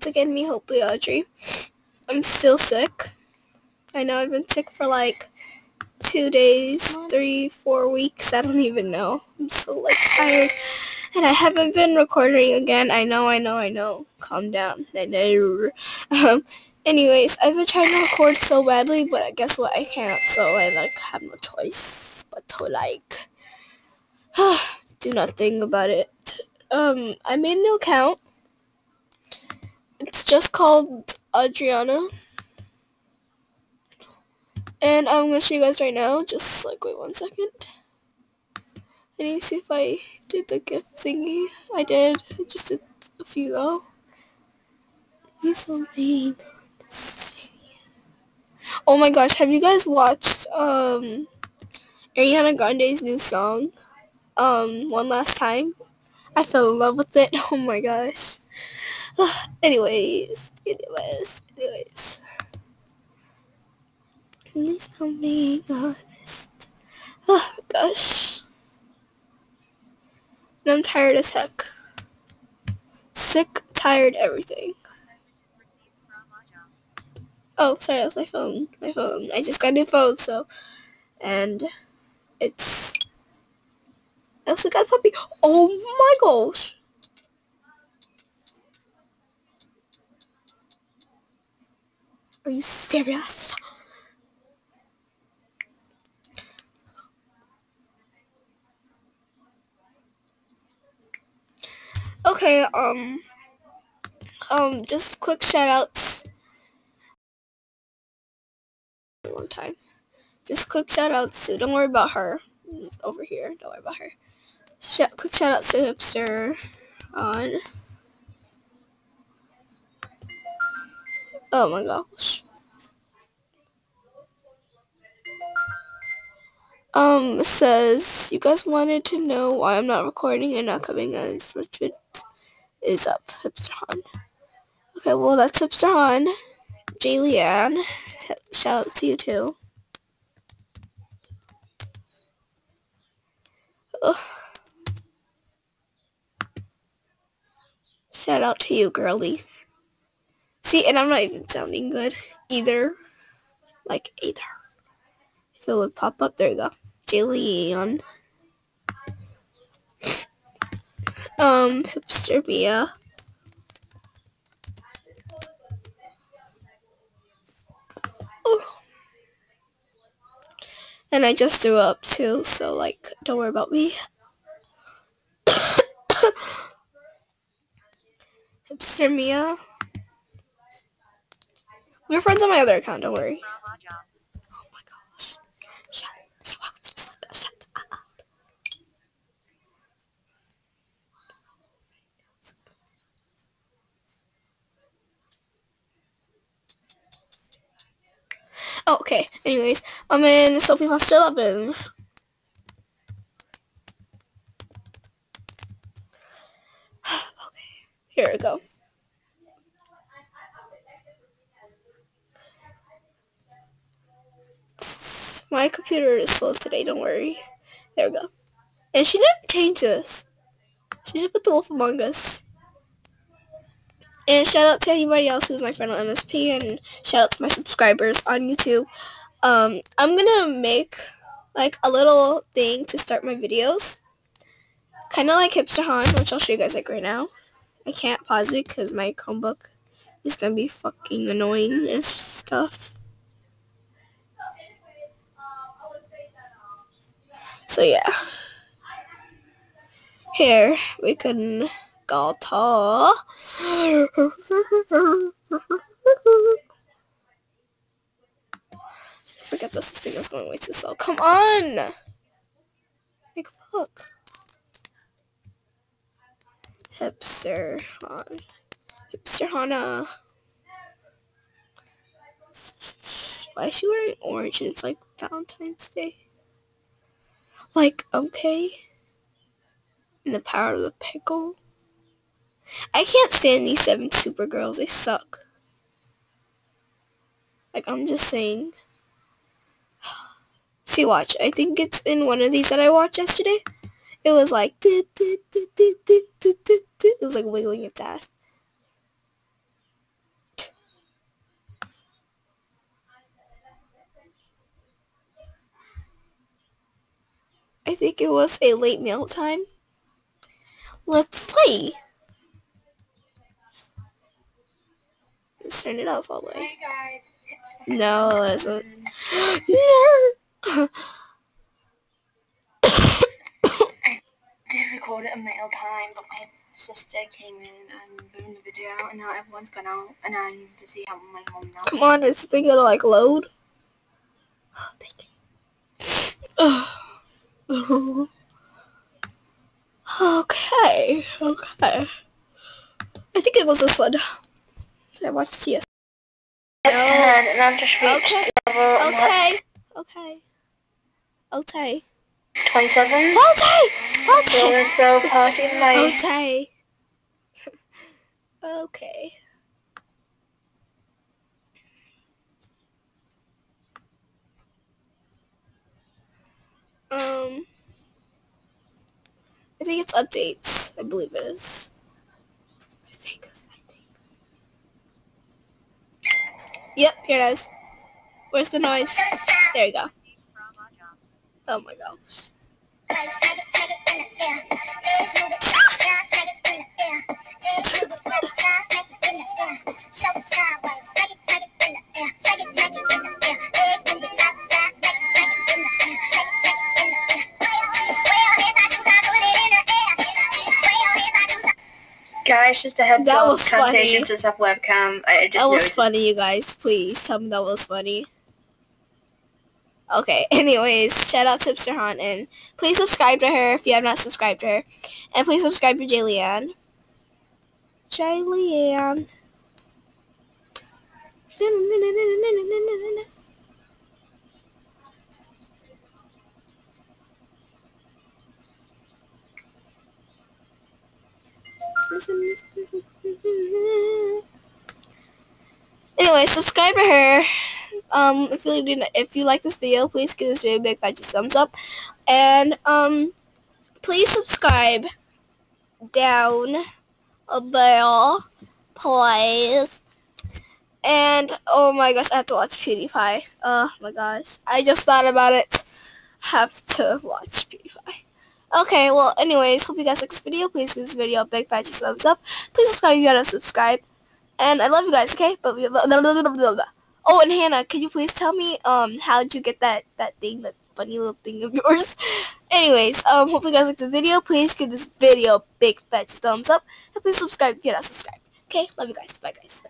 It's again me, hopefully Audrey. I'm still sick. I know I've been sick for like 2 days, 3, 4 weeks. I don't even know. I'm so like tired. And I haven't been recording again. I know. Calm down. I know. Anyways, I've been trying to record so badly, but guess what? I can't. So I like have no choice but to like do nothing about it. I made a new account. It's just called Adriana. And I'm gonna show you guys right now. Just like wait 1 second. I need to see if I did the gift thingy. I did. I just did a few though. Oh my gosh, have you guys watched Ariana Grande's new song? One Last Time? I fell in love with it. Oh my gosh. Anyways. At least I'm being honest. Oh gosh. And I'm tired as heck. Sick, tired, everything. Oh, sorry, that was my phone. I just got a new phone, so. And it's. I also got a puppy. Oh my gosh. Are you serious? Okay, just quick shout-outs. One time. Just quick shout-outs to, don't worry about her. Over here, don't worry about her. Quick shout-outs to Hipster on. Oh my gosh. Says, you guys wanted to know why I'm not recording and not coming on Switch is up. Hipster Han. Okay, well, that's Hipster Han. Jay Leanne. Shout out to you too. Ugh. Shout out to you, girly. See, and I'm not even sounding good either. Like, either. If it would pop up, there you go. Jay Leanne. Hipster Mia. Oh. And I just threw up too, so like, don't worry about me. Hipster Mia. We're friends on my other account, don't worry. Oh my gosh. Shut up. Oh, okay. Anyways, I'm in Sophie Foster 11. Okay, here we go. My computer is slow today, don't worry. There we go. And she didn't change this. She just put the Wolf Among Us. And shout out to anybody else who's my friend on MSP, and shout out to my subscribers on YouTube. I'm gonna make like a little thing to start my videos. Kind of like Hipster Han, which I'll show you guys like right now. I can't pause it because my Chromebook is gonna be fucking annoying and stuff. So yeah. Here we can go to. Forget this thing is going way too slow. Come on! Like fuck. Hipster Han. Hipster Hana. Why is she wearing orange and it's like Valentine's Day? Like, okay. And the power of the pickle. I can't stand these 7 Supergirls. They suck. Like, I'm just saying. See, watch. I think it's in one of these that I watched yesterday. It was like, it was like wiggling its ass. I think it was a late meal time. Let's play. Let's turn it off all the way. No, it isn't. No. I did record it in my time, but my sister came in and ruined the video, and now everyone's gone out, and I'm busy helping my mum now. Come on, is the thing gonna like load? Oh, thank you. Okay. I think it was this one. I watched TS. No. And I've just reached level Okay. 27. Okay. Throw a party in my... Okay. I think it's updates. I believe it is. I think. Yep, here it is. Where's the noise? There you go. Oh my gosh. Guys, just a heads That up, was funny. to sub webcam. That was funny, you guys. Please tell me that was funny. Okay, anyways, shout out to Tipster Hunt, and please subscribe to her if you have not subscribed to her. And please subscribe to Jayleanne. Anyway, subscribe to her. If you like this video, please give this video a big fat thumbs up, and please subscribe down below, please. And oh my gosh, I have to watch PewDiePie. Oh my gosh, I just thought about it. Have to watch PewDiePie. Okay, well, anyways, hope you guys like this video. Please give this video a big fat thumbs up. Please subscribe if you haven't subscribed. And I love you guys, okay? But oh, and Hannah, can you please tell me how'd you get that thing, that funny little thing of yours? Anyways, hope you guys like this video. Please give this video a big fat thumbs up. And please subscribe if you're not subscribed. Okay? Love you guys. Bye guys.